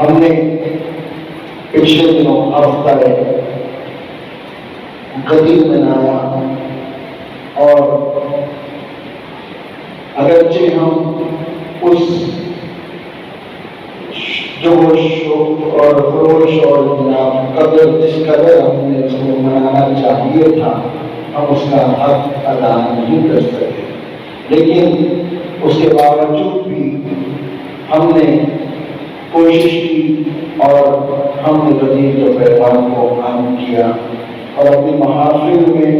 ہم نے پچھلے دنوں ہفتہ قدیر منایا، اور اگرچہ ہم اس جوش اور خروش اور قدر جس قدر ہم نے اس کو منانا چاہیے تھا، ہم اس کا حق ادا نہیں کر سکے، لیکن اس کے باوجود بھی ہم نے کوشش کی اور ہم نے غدیر کے پیغام کو عام کیا، اور اپنی محافل میں،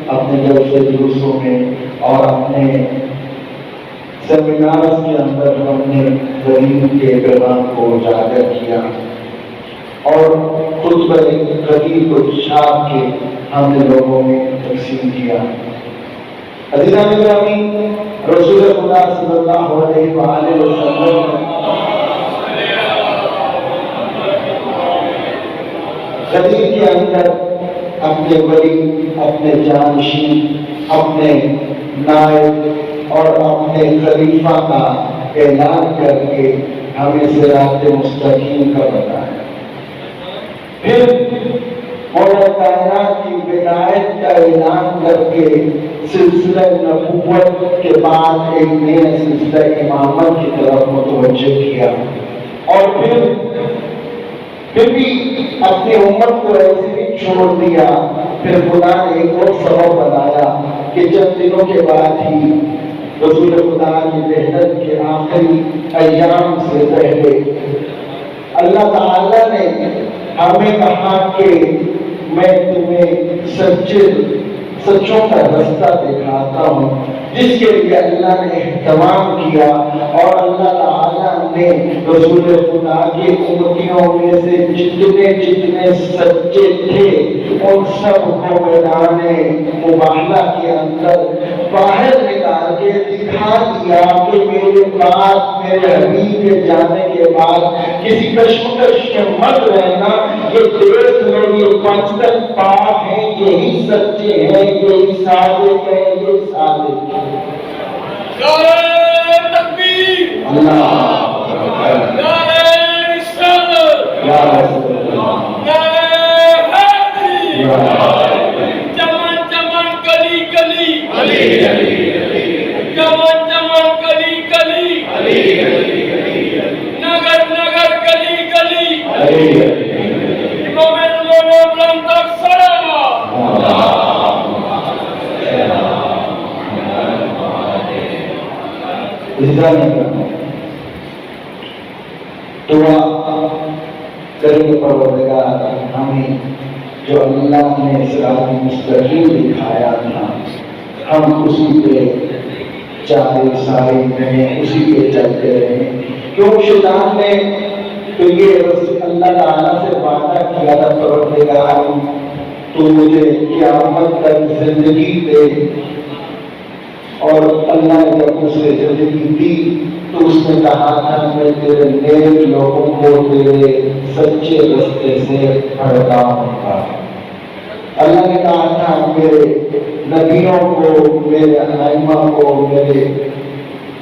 اپنے جلسے جلوسوں میں اور اپنے سیمینار کے اندر ہم نے غدیر کے پیغام کو اجاگر کیا، اور خطبہ غدیر کو چھاپ کے ہم نے لوگوں میں تقسیم کیا۔ عزیزان گرامی، رسول خدا صلی اللہ علیہ وآلہ وسلم غدیر کے اندر اپنے ولی، اپنے جانشین، اپنے نائب اور اپنے خلیفہ کا اعلان کر کے ہمیں صراط مستقیم کا بتایا۔ پھر مولا کائنات کی ولایت کا اعلان کر کے سلسلہ نبوت کے بعد ایک نئے سلسلہ امامت کی طرف متوجہ کیا، اور پھر بھی اپنی امت کو ایسے ہی چھوڑ دیا۔ پھر خدا نے ایک اور سبب بنایا کہ چند دنوں کے بعد ہی رسول خدا کی رحلت کے آخری ایام سے پہلے اللہ تعالیٰ نے ہمیں کہا کہ میں تمہیں سچوں کا رستہ دکھاتا ہوں، جس کے لیے اللہ نے اہتمام کیا، اور اللہ تعالیٰ نے رسول خدا کی امتیوں میں سے جتنے سچے تھے ان سب کو میدان مباہلہ کے اندر باہر نکال کے دکھا دیا کہ میرے بعد، میرے حبیب کے جانے کے بعد کسی کشمکش کے مت رہنا، یہ دیش میں یہ 55 پاک ہیں، یہی سچے ہیں، یہی صادق ہیں، یہی صادق ہیں۔ نعرہ تکبیر، اللہ نعرہ رسالت، نعرہ حیدری، چمن چمن کلی کلی، چمن چمن کلی کلی، نگر نگر گلی گلی، امام ابراہیم تک سلام۔ دعا کریں پروردگار، ہمیں جو اللہ نے صراط مستقیم دکھایا تھا ہم اسی پہ چارے سارے رہیں، اسی پہ چلتے رہیں، کیوں شیطان نے تو یہ اللہ تعالیٰ سے وعدہ کیا تھا، پروردگار تو مجھے قیامت تک زندگی دے، اور اللہ نے جب اسے زندگی دی تو اس نے کہا تھا میں تیرے نیک لوگوں کو تیرے سچے رستے سے بھٹکاؤں گا۔ اللہ نے کہا تھا میرے نبیوں کو، میرے ائمہ کو، میرے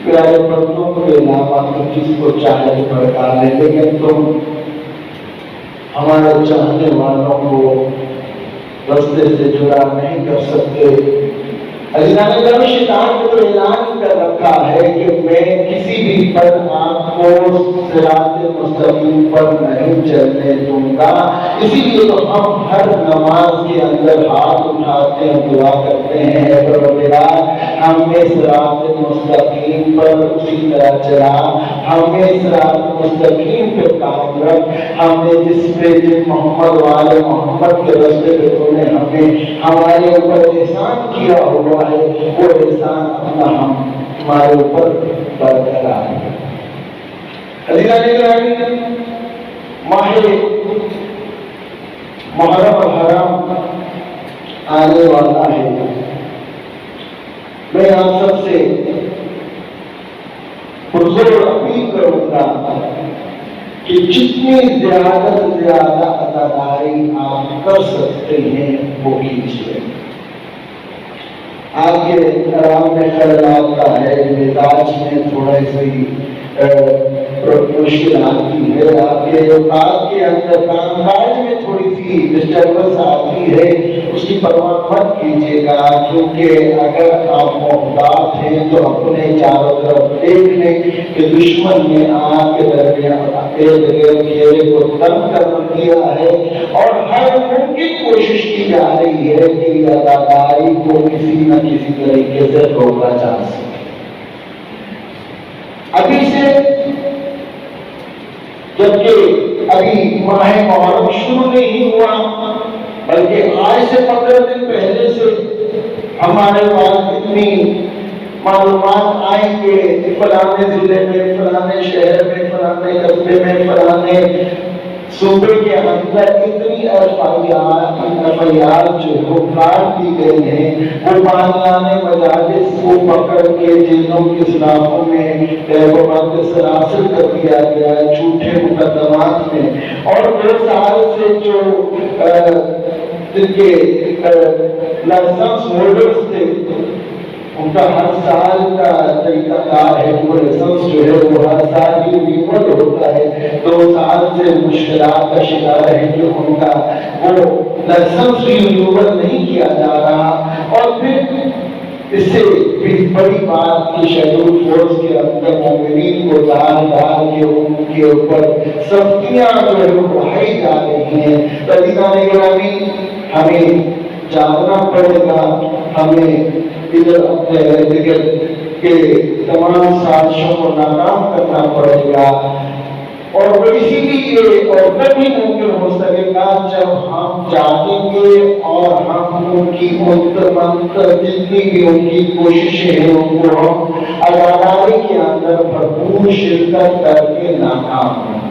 پیارے بندوں کے علاوہ تم جس کو چاہے بھٹکا لے، لیکن تم ہمارے چاہنے والوں کو رستے سے جڑا نہیں کر سکتے۔ عزیزان گرامی، شیطان نے تو اعلان کر رکھا ہے کہ میں کسی بھی پر آپ کو صراط مستقیم پر نہیں چلنے دوں گا، اسی لیے تو ہم ہر نماز کے اندر ہاتھ اٹھاتے ہیں، دعا کرتے ہیں، اے پروردگار ہمیں صراط مستقیم پر اسی طرح چلا، ہمیں صراط مستقیم پہ قائم رکھ، ہمیں جن محمد والے محمد کے رستے پہ تو نے ہمیں ہمارے اوپر احسان کیا ہوا ہے، وہ احسان اپنا ہمارے اوپر برقرار ہے۔ عزیزان گرامی، ماہ محرم الحرام آنے والا ہے۔ میں آپ سب سے پرزور اپیل کروں گا کہ جتنی زیادہ سے زیادہ عطاداری آپ کر سکتے ہیں وہ کیجیے۔ آپ کے آرام میں خلل آتا ہے، مزاج میں تھوڑا سی مشکلات کی ہے، آپ کے اوقات کے اندر کام کاج میں تھوڑی سی ڈسٹربنس آتی ہے، اس کی پرواہ مت کیجیے گا، کیونکہ اگر آپ محتاط ہیں تو اپنے چاروں طرف دیکھ لیں کہ دشمن نے آپ کے درمیان گھیرے کو تنگ کر دیا ہے اور ہر ممکن کوشش کی جا رہی ہے کہ یہ اداکاری کو کسی نہ کسی طریقے سے روکا جا سکے۔ ابھی سے جبکہ ابھی ماہ محرم شروع نہیں ہوا، بلکہ آج سے 15 دن پہلے سے ہمارے پاس اتنی معلومات آئیں کہ فلانے ضلع میں، فلانے شہر میں، فلانے قصبے میں، فلانے صوبے کے اندر اتنی ایف آئی آر جو ہے کاٹ دی گئی ہیں، وہ بانیان مجالس کو پکڑ کے جنوں کے خلافوں میں سراسر کر دیا گیا ہے جھوٹے مقدمات میں، اور 2 سال سے جو جن کے لائسنس ہولڈرز تھے ان کا ہر سال کا طریقہ کار ہے، وہ لائسنس جو ہے وہ ہر سال ہی رینیول ہوتا ہے، 2 سال سے مشکلات کا شکار ہے کہ ان کا وہ لائسنس بھی رینیول نہیں کیا جا رہا، اور پھر اس سے بھی بڑی بات کی شیڈول فورس کے اندر مومنین کو ڈال کے ان کے اوپر سختیاں جو ہے وہ بڑھائی جا رہی ہیں۔ عزیزان گرامی، ہمیں جاننا پڑے گا، ہمیں ادھر اپنے ارد کے تمام سازشوں کو ناکام کرنا پڑے گا، اور وہ اسی لیے اور تبھی ممکن ہو سکے گا جب ہم جانیں گے اور ہم ان کی جتنی بھی ان کی کوششیں ہیں ان کو ہم اداکاری کے اندر بھرپور شرکت کر کے ناکام ہوں۔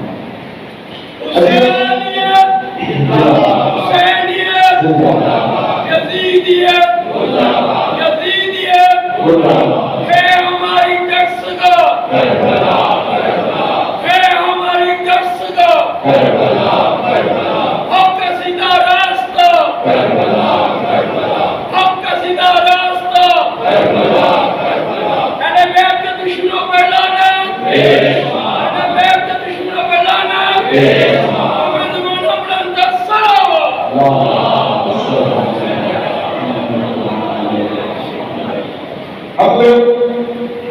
ہم لوگ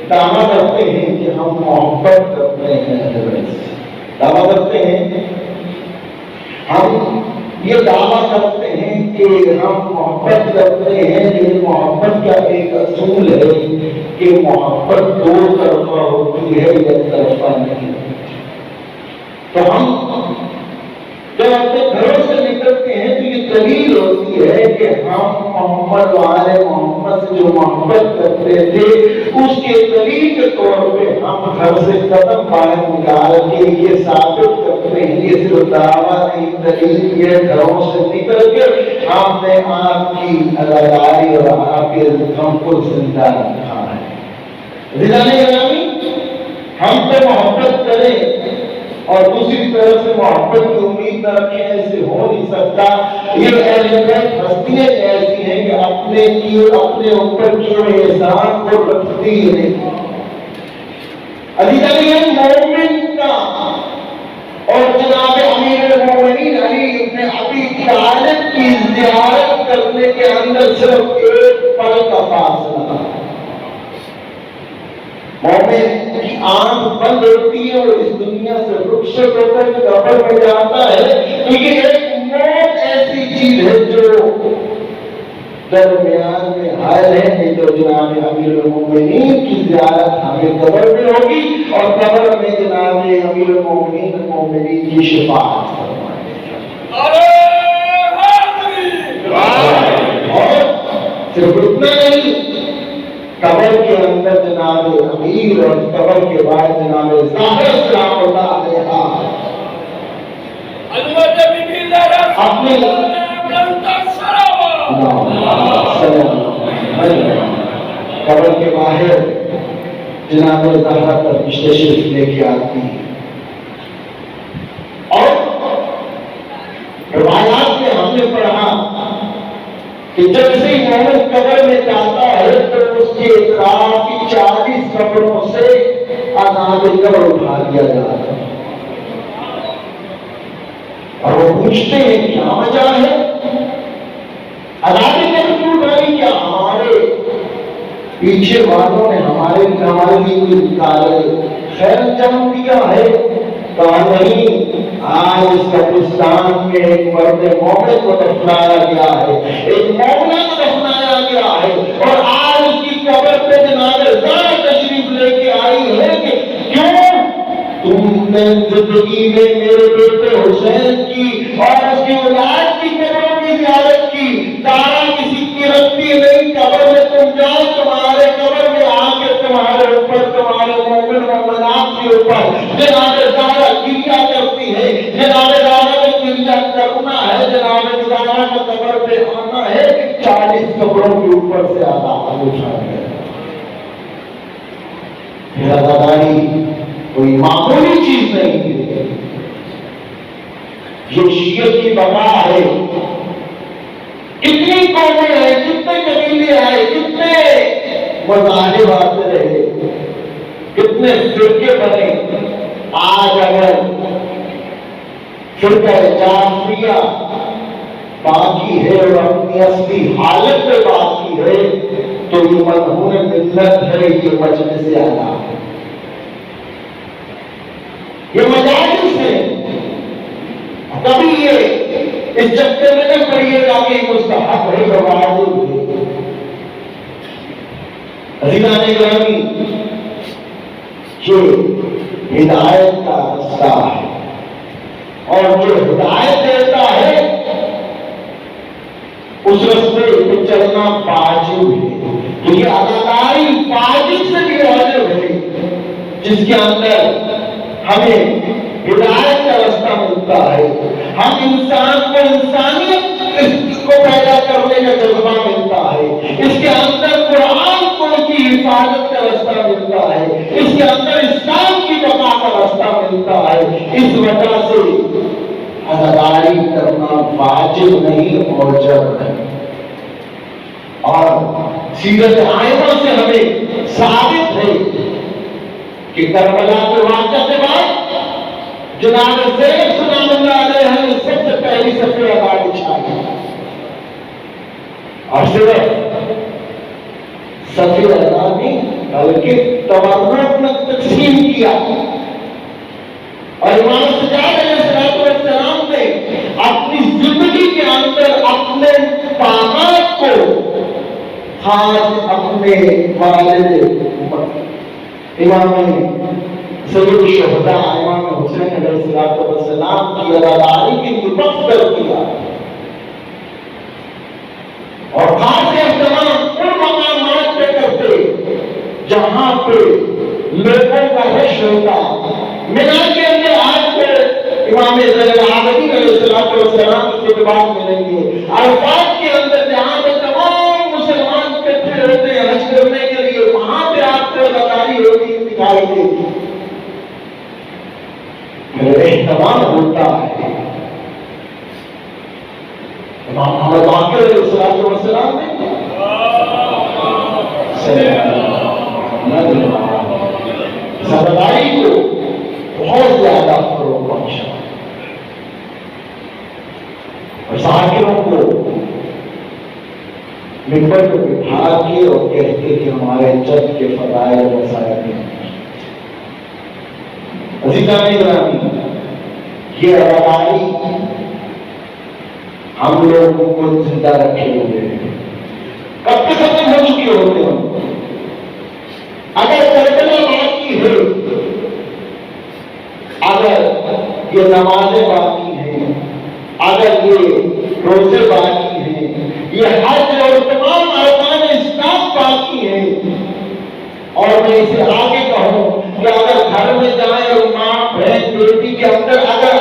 دعویٰ کرتے ہیں کہ ہم محبت کرتے ہیں، دعویٰ کرتے ہیں، ہم یہ دعویٰ کرتے ہیں کہ ہم محبت کرتے ہیں، لیکن محبت کا ایک اصول ہے کہ محبت 2 طرفہ ہوتی ہے، ایک طرفہ نہیں۔ تو ہم جب اپنے گھروں سے نکلتے ہیں تو یہ دلیل ہوتی ہے کہ ہم محمد والے محمد سے جو محبت کرتے تھے اس کے دلیل کے طور پہ ہم گھر سے قدم باہر نکال کے یہ ثابت کرتے ہیں، یہ صرف دعویٰ نہیں، دلیل یہ گھروں سے نکل کر ہم نے آپ کی اداکاری اور آپ کے ہم کو زندہ رکھا ہے۔ رضانے گرامی، ہم تو محبت کریں اور دوسری طرف سے محبت کی امید نہ رکھیں، ایسے ہو نہیں سکتا۔ یہ ہستیاں ایسی ہیں کہ اپنے اوپر کیے احسان کو رکھتی ہے۔ عزیزان مومن کا اور جناب امیر المومنین علی ابن ابی طالب کی زیارت کرنے کے اندر صرف 1 پل کا فاصلہ، مومن کی آنکھ بند ہوتی ہے اور اس دنیا سے رخصت ہو کر قبر میں جاتا ہے، تو یہ ایک موت ایسی چیز ہے جو درمیان میں حائل ہے۔ نہیں تو جناب امیر المومنین کی زیارت ہمیں قبر میں ہوگی اور قبر میں جناب امیر المومنین کی شفاعت فرمائے گی۔ اور صرف اتنا نہیں، قبر کے اندر جناب امیر اور قبر کے بعد جناب زہرا سلام اللہ علیہا اپنے قبر کے باہر جناب زہرا تشریف لے کے آتی ہیں، اور روایات میں ہم نے پڑھا کہ جب سے مومن قبر میں جاتا ہے تو اس کے اطراف کی 40 قبروں سے عذاب قبر اٹھا دیا جاتا ہے۔ پوچھتے ہیں کیا وجہ ہے؟ عذاب قبر کیوں ڈالی؟ کیا ہمارے پیچھے والوں نے ہمارے لیے کوئی خیر انجام دیا ہے؟ کہا نہیں، آج اس قبرستان میں ایک مرد مومن کو دفنایا گیا ہے، ایک مومنہ کو دفنایا گیا ہے، اور آج اس کی قبر پہ جناب زارا تشریف لے کے آئی ہے کہ کیوں تم نے زندگی میں میرے بیٹے حسین کی اور اس کی اولاد کی قبروں کی زیارت کی، زارا کسی کی رکھتی نہیں، قبر میں تم جاؤ، تمہارے قبر میں آ کے تمہارے اوپر، تمہارے مومن مومنات کے اوپر جناب زارا کریا کرتی ہے، جناب زارا نے کریا کرنا ہے، جناب زارا کا قبر پہ آنا ہے، 40 قبروں کے اوپر سے عذاب اٹھا ہے۔ پھر عزاداری کوئی معمولی چیز نہیں ہے، یہ شیعہ کی بقا ہے۔ کتنی قومیں ہیں، کتنے قبیلے آئے، کتنے مذاہب آتے رہے، کتنے فرقے بنے، آج اگر فرقہ جعفریہ باقی ہے اور اپنی اصلی حالت میں باقی ہے تو یہ مدہون ملت ہے، یہ مجلس اعلیٰ ہے، یہ مجالس ہے۔ کبھی یہ اس چکر میں نہ پڑیے گا کہ مستحب ہے اور واجب ہے۔ عزیزان گرامی، یہ ہدایت کا رستہ ہے، اور جو ہدایت دیتا ہے اس رستے پہ چلنا واجب ہے۔ تو یہ عزاداری واجب سے بھی واجب ہے، جس کے اندر ہمیں ہدایت کا رستہ ملتا ہے، ہم انسان کو انسانیت کو پیدا کرنے کا جذبہ ملتا ہے، اس کے اندر قرآن کو کی حفاظت کا رستہ ملتا ہے، اس کے اندر اسلام کی بقا کا رستہ ملتا ہے۔ اس وجہ سے عزاداری کرنا واجب نہیں، موجب ہے۔ اور سیرت آئمہ سے ہمیں ثابت ہے کہ کربلا کے واقعہ کے بعد جناب زید سلام اللہ علیہ نے سب سے پہلی صفحے عذاب بچھائی، اور صرف صفحے عذاب نہیں بلکہ تورات میں تقسیم کیا، اور امام سجاد علیہ السلام نے اپنی زندگی کے اندر اپنے داماد کو، خاص اپنے والد امام سید الشہداء امام حسین علیہ السلام کی عزاداری کے لیے وقت کر دیا، اور خاص اہتمام ان مقامات پہ کرتے جہاں پہ لوگوں کا رش ہوتا۔ مینا کے اندر آج پہ امام زین العابدین علیہ السلام کی خطبات ملیں گے، عرفات کے اندر جہاں پہ تمام مسلمان اکٹھے ہوتے ہیں حج کرنے کے لیے، وہاں پہ آپ کو عزاداری ہوتی دکھائی دے گی، اہتمام ہوتا ہے۔ امام محمد باقر علیہ السلام نے عزاداری کو بہت زیادہ فروغ بخشا، اور ذاکروں کو ممبر کو بٹھا کے اور کہتے کہ ہمارے جد کے فضائل و وسائل ہیں۔ عزیزان گرامی، یہ عزاداری ہم لوگوں کو زندہ رکھے ہوئے ہیں، کب تک ختم ہو چکے ہوتے ہیں؟ اگر کربلا باقی ہے، اگر یہ نمازیں باقی ہیں، اگر یہ روزے باقی ہیں، یہ حج اور تمام ارکان اسلام باقی ہیں، اور میں اسے آگے کہوں کہ اگر گھر میں جائیں اور ماں بہن بیٹی کے اندر اگر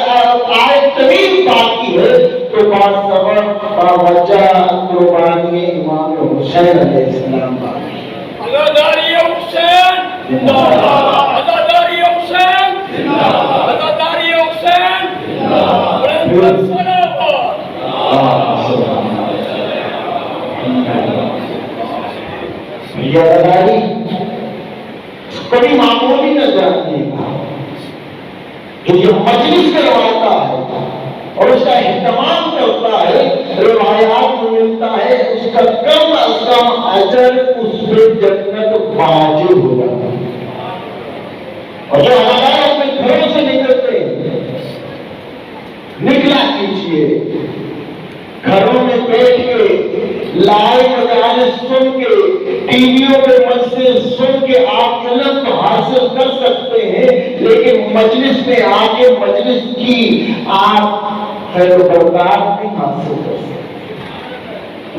آئے تمیم باقی ہے تو باصبر باوجہ قربانی امام حسین علیہ السلام باقی ہے۔ عزاداری حسین زندہ باد، عزاداری حسین زندہ باد، عزاداری حسین زندہ باد، یہ عزاداری کبھی معمولی نہ جاننے کا، جو یہ مجلس کرواتا ہے اور اس کا اہتمام کرتا ہے، روایات میں ملتا ہے اس کا کم از کم اجر اس پہ جنت واجب ہو جاتا ہے۔ اور جو ہمارے اپنے گھروں سے نکلتے ہیں، نکلا کیجیے، گھروں میں بیٹھ کے لائیو مجالس سن کے، ٹی ویوں پہ مجلس سن کے آپ علم تو حاصل کر سکتے ہیں، لیکن مجلس میں آ کے مجلس کی آپ خیر و برکات بھی حاصل کر سکتے۔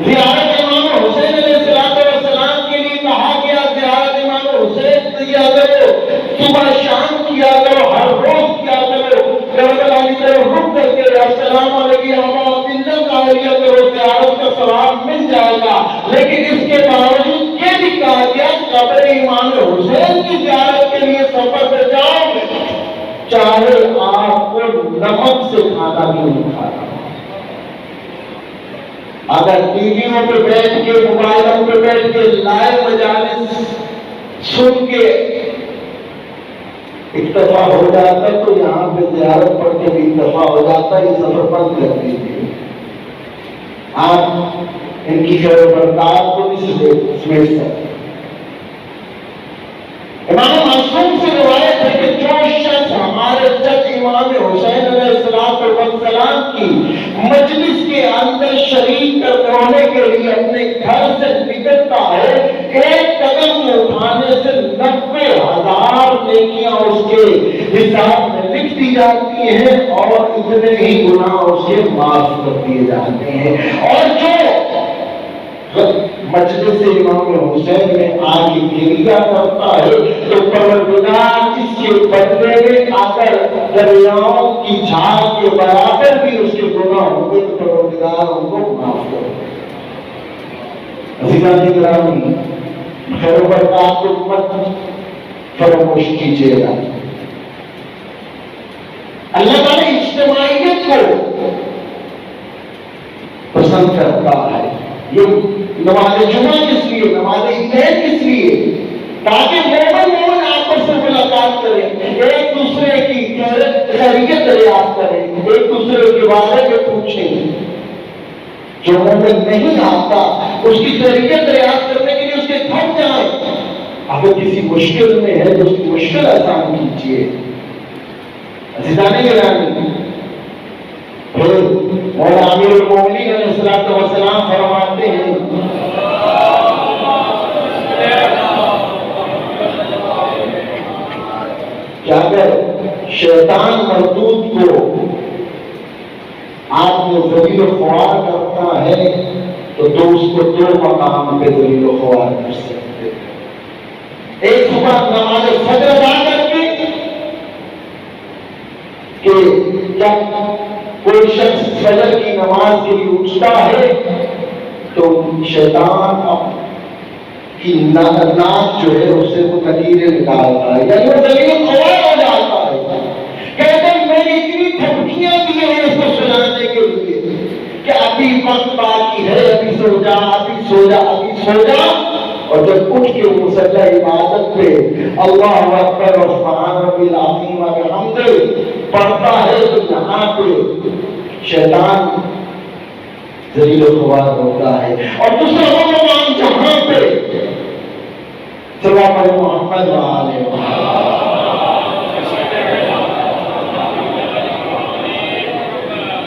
زیارت امام حسین علیہ السلام کے لیے کہا گیا زیارت امام حسین کیا کرو، صبح شام کیا کرو، ہر روز کیا کرو، کربلا کی طرف رک کر کے السلام علیکم ابا عبداللہ کا علیہ کرو، زیارت کا ثواب مل جائے گا۔ لیکن اس کے باوجود یہ بھی کہا گیا قبر امام حسین کی زیارت کے لیے سفر پہ جاؤ، چاہے آپ کو نمک سے کھانا بھی نہیں کھانا۔ اگر ٹی ویوں پہ بیٹھ کے، موبائلوں پہ بیٹھ کے لائیو مجالس سن کے اکتفا ہو جاتا تو یہاں پہ زیارت پڑھ کے بھی اکتفا ہو جاتا، یہ سفر بند کر دیجیے۔ آپ ان کی خیر و برکات کو بھی سمیٹ سکتے۔ امام معصوم سے روایت ہے کہ جو شخص ہمارے جد امام حسین علیہ السلام کی مجلس کے اندر شریک ہونے کے لیے اپنے گھر سے نکلتا ہے، ایک قدم اٹھانے سے 90,000 نیکیاں اس کے حساب میں لکھ دی جاتی ہیں اور اتنے ہی گناہ اس کے معاف کر دیے جاتے ہیں۔ اور جو مجلس امام حسین میں آگے گریہ کرتا ہے تو پروردگار اس کے بدلے میں اگر دریاؤں کی جھاگ کے برابر بھی اس کے گناہ ہوں گے تو پروردگار ان کو معاف کر دے۔ عزیزان گرامی، خیر و برکات کو مت فراموش کیجیے گا۔ اللہ تعالیٰ اجتماعیت کو پسند کرتا ہے۔ یہ نماز جمعہ کس لیے، نماز عید کس لیے؟ تاکہ مومن آپس میں ملاقات کریں، ایک دوسرے کی خیریت دریافت کریں، ایک دوسرے کے بارے میں پوچھیں۔ جو مومن نہیں آتا اس کی خیریت دریافت کرنے کے لیے اس کے گھر جائیں۔ اگر کسی مشکل میں ہے تو اس کی مشکل آسان کیجیے۔ عزیزان گرامی، مولا امیر المومنین علیہ السلام فرماتے ہیں کہ اگر شیطان مردود کو آپ نے ذلیل و خوار کرتا ہے تو اس کو 2 مقام پہ ذلیل و خوار کر سکتے۔ ایک صبح نماز فجر ادا کر کے کہ جب کوئی شخص فجر کی نماز کے لیے اٹھتا ہے تو شیطان کی ناک جو ہے اس سے وہ لکیریں نکالتا ہے، یعنی وہ ذلیل خوار ہو جاتا ہے۔ کہتے ہیں میں نے اتنی دھمکیاں دی ہیں اس کو سلانے کے لیے کہ ابھی وقت باقی ہے، ابھی سو جا، ابھی سو جا، ابھی سو جا۔ اور جب اٹھ کے مسلح عبادت پہ اللہ اکبر و سبحان ربی العظیم و بحمدہ پڑھتا ہے تو یہاں پہ شیطان ذلیل و خوار ہوتا ہے۔ اور دوسرا وہ مقام جہاں پہ صلی اللہ علیہ محمد و آلہ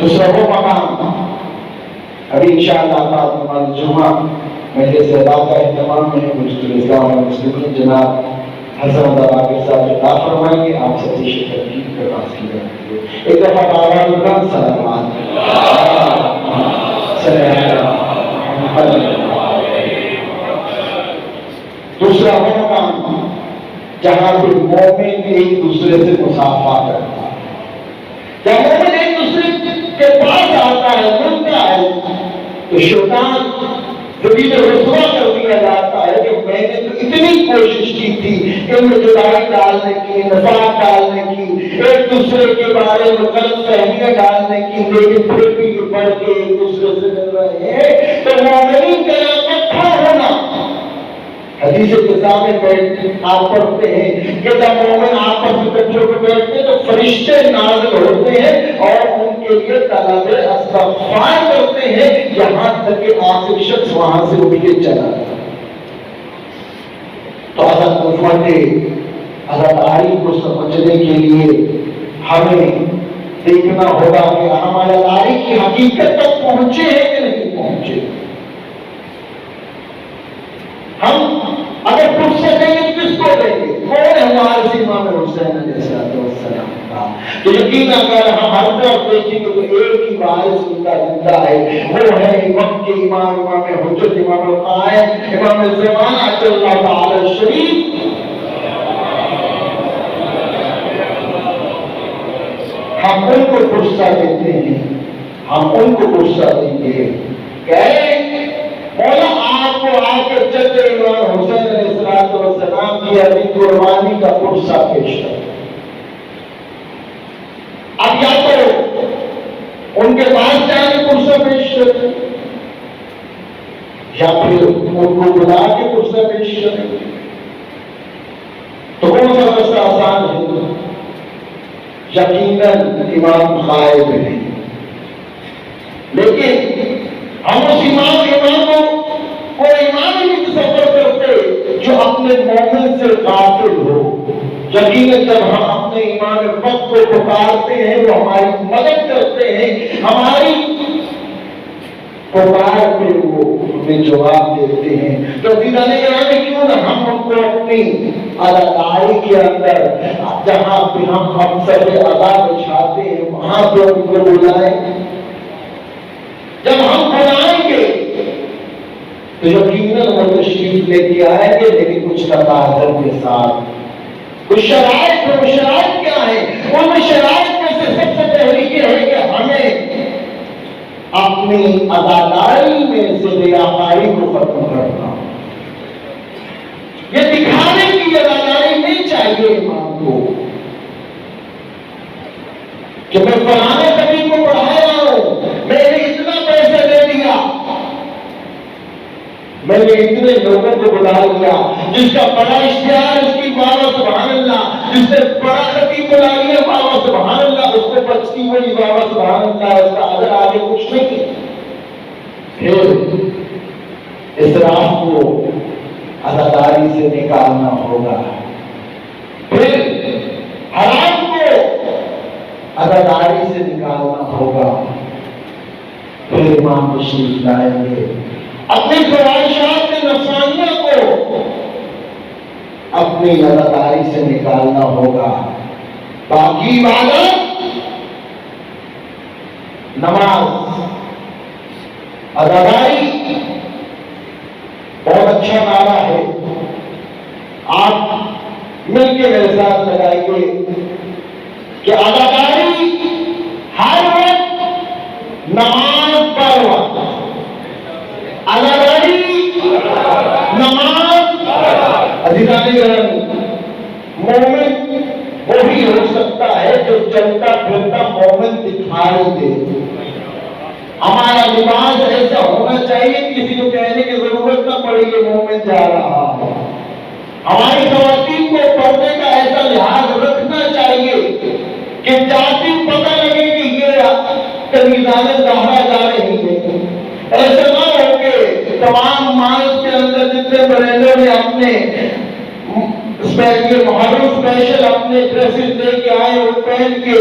دوسرا وہ مقام ابھی انشاءاللہ بعد نماز جمعہ مجلس ادا کا اہتمام میں مجلس اسلام اور مسلمین جناب حسن عاقب صاحب عطا فرمائیں گے۔ آپ سب سے ترکیب درخواست کی جاتی ہے، ایک دفعہ آواز بلند سلامات۔ دوسرا وہ مقام جہاں پہ مومن ایک دوسرے سے مصافحہ کرتا ہے، جب مومن ایک دوسرے کے پاس آتا ہے، ملتا ہے تو شیطان ذلیل رسوا کر دیا جاتا ہے کہ میں نے تو اتنی کوشش کی تھی ان میں جدائی ڈالنے کی، نفاق ڈالنے کی، ایک دوسرے کے بارے میں غلط فہمیاں ڈالنے کی، لیکن پھر بھی یہ بڑھ کے ایک دوسرے سے مل رہے ہیں۔ تو مومنین کا اکٹھا ہونا حدیث کے سامنے آپ پڑھتے ہیں کہ جب مومن آپس میں اکٹھے ہو کے بیٹھتے ہیں تو فرشتے نازل ہوتے ہیں اور ان کے لیے طلب استغفار کرتے ہیں، یہاں تک کہ آخری شخص وہاں سے اٹھ کے چلا جاتا۔ تو عزاداری کو سمجھنے کے لیے ہمیں دیکھنا ہوگا کہ ہم عزاداری کی حقیقت تک پہنچے ہیں کہ نہیں پہنچے۔ ہم اگر پوچھ سکیں گے کس کو دیں گے؟ کون ہے ہمارے امام حسین علیہ السلام کا؟ تو یقین اگر ہم ہر طرف دیکھیں گے تو ایک ہی وارث زندہ ہے، وہ ہے وقت کے امام حجت امام القائم امام زمانہ اجل اللہ تعالی شریف۔ ہم ان کو فرصہ دیتے ہیں، ہم ان کو فرصہ دیں گے کہ مولا آپ کو آ کے چچے امام حسین علیہ السلام کی ابھی قربانی کا فرصہ پیش کر۔ اب یا تو ان کے پاس جا کے فرصہ پیش کر، یا پھر ان کو بلا کے فرصہ پیش کر۔ تو کون سا راستہ آسان ہے؟ یقیناً امام غائب ہے، لیکن ہم اس امام کو کوئی امام ہی نہیں تصور کرتے جو اپنے مومن سے غافل ہو۔ یقیناً جب ہم اپنے امام وقت کو پکارتے ہیں وہ ہماری مدد کرتے ہیں، ہماری پکار پہ وہ ہمیں جواب دیتے ہیں۔ تو عزیزان گرامی کیوں نہ ہم ان کو اپنی اداکاری کے اندر جہاں پہ ہم سب ادا بچھاتے ہیں وہاں پہ ان کو بلائیں۔ جب ہم بلائیں گے تو یقیناً وہ تشریف لے کے آئیں گے، لیکن کچھ تقاضوں کے ساتھ، کچھ شرائط ہے۔ وہ شرائط کیا ہے؟ ان شرائط میں سے سب سے پہلی یہ ہے کہ ہمیں اپنی اداکاری میں سے ریاکاری کو ختم کرنا۔ یہ دکھانے کی اداکاری نہیں چاہیے امام کو کہ میں فلانے کبھی کو پڑھایا ہوں، میں نے اتنا پیسے دے دیا، میں نے اتنے لوگوں کو بلا لیا، جس کا بڑا اشتہار اس کی بابا سبحان اللہ، جس نے بڑا خطیب بلا لیا بابا سبحان اللہ، اس کو بچتی ہوئی بابا سبحان اللہ، اس کا اگر آگے کچھ نہیں۔ پھر اسراف کو عزاداری سے نکالنا ہوگا، پھر حرام کو عزاداری سے نکالنا ہوگا، پھر امام تشریف لائیں گے، اپنی خواہشات نفسانیہ کو اپنی عزاداری سے نکالنا ہوگا۔ باقی عبادت، نماز، عزاداری بہت اچھا نعرہ ہے، آپ مل کے میرے ساتھ لگائیے کہ عزاداری ہر وقت، نماز پر وقت، عزاداری نماز۔ عزیزان گرامی، مومن وہی ہو سکتا ہے جو چلتا پھرتا مومن دکھائی دے۔ ہمارا لباس ایسا ہونا چاہیے کسی کو کہنے کی ضرورت نہ پڑے کہ مومن جا رہا ہے۔ ہماری خواتین کو پردے کا ایسا لحاظ رکھنا چاہیے کہ جاتی پتہ لگے کہ یہ کنیزان زہرا جا رہی ہے۔ ایسا نہ ہو کہ تمام مالز کے اندر جتنے برینڈوں نے اپنے محرم اسپیشل اپنے ڈریسز لے کے آئے اور پہن کے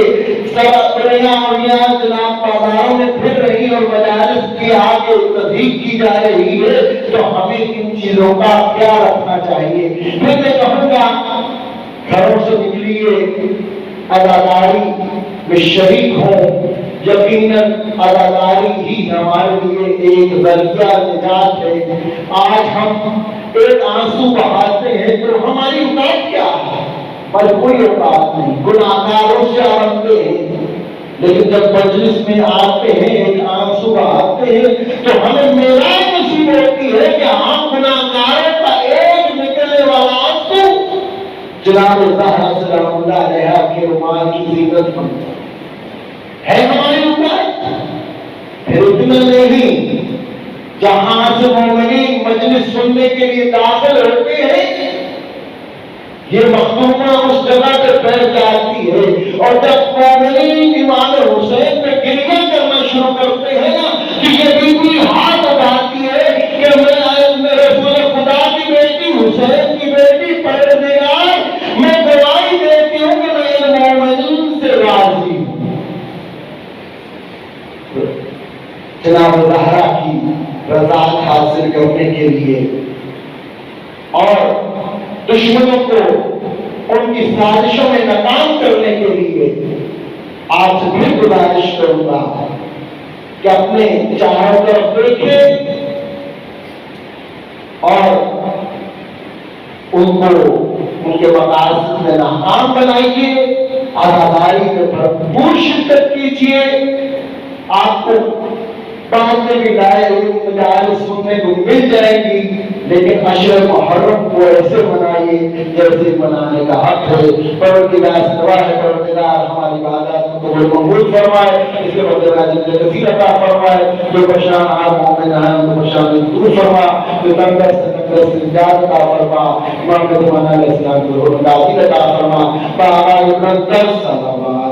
سب بڑیاں اور یہاں جناب بازاروں میں پھر رہی اور مجالس کی آگے تصدیق کی جا رہی ہے، تو ہمیں ان چیزوں کا خیال رکھنا چاہیے۔ پھر میں کہوں گا گھروں سے نکلیے، عزاداری میں شریک ہوں۔ یقیناً عزاداری ہی ہمارے لیے ایک ذریعہ نجات ہے۔ آج ہم ایک آنسو بہاتے ہیں تو ہماری اوقات کیا ہے؟ پر کوئی اوقات نہیں، گناہگاروں سے آرمتے ہیں، لیکن جب مجلس میں آتے ہیں ایک آنسو بہاتے ہیں تو ہمیں میراث نصیب ہوتی ہے کہ ہم گناہگاروں کا ایک نکلنے والا آنسو جناب زہرا سلام اللہ علیہا کے رومال کی زینت بنتا ہے ہماری اوقات۔ پھر اتنا نہیں، جہاں سے مومنین مجلس سننے کے لیے داخل ہوتے ہیں یہ مخدومہ اس جگہ پہ پھیل جاتی ہے، اور جب مومنین امام حسین پہ گریہ کرنا شروع کرتے ہیں نا کہ یہ بی بی ہاتھ اٹھاتی ہے کہ میں رسول خدا کی بیٹی حسین کی بیٹی پروردگار میں گواہی دیتی ہوں کہ میں ان مومنین سے راضی ہوں۔ جناب زہرا کی رضا حاصل کرنے کے لیے اور دشمنوں کو ان کی سازشوں میں ناکام کرنے کے لیے آپ سے بھی گزارش کروں گا کہ اپنے چاروں طرف دیکھیں اور ان کو ان کے مقاصد میں ناکام بنائیے، عزاداری میں بھرپور شرکت کیجیے۔ آپ کو بعد میں بھی لائے مجالس سننے کو مل جائیں گی، لیکن عشر محرم کو ایسے منائیے جیسے منانے کا حق ہے۔ پروردگار سے دعا ہے پروردگار ہماری عبادات کو قبول فرمائے، اس کے بدلے میں کثیر عطا فرمائے، جو پریشان مومن ہیں ان کو پریشانی دور فرما، جو تنگست نجات عطا فرما، امام زمان علیہ السلام کو عطا فرما، باقی صلوات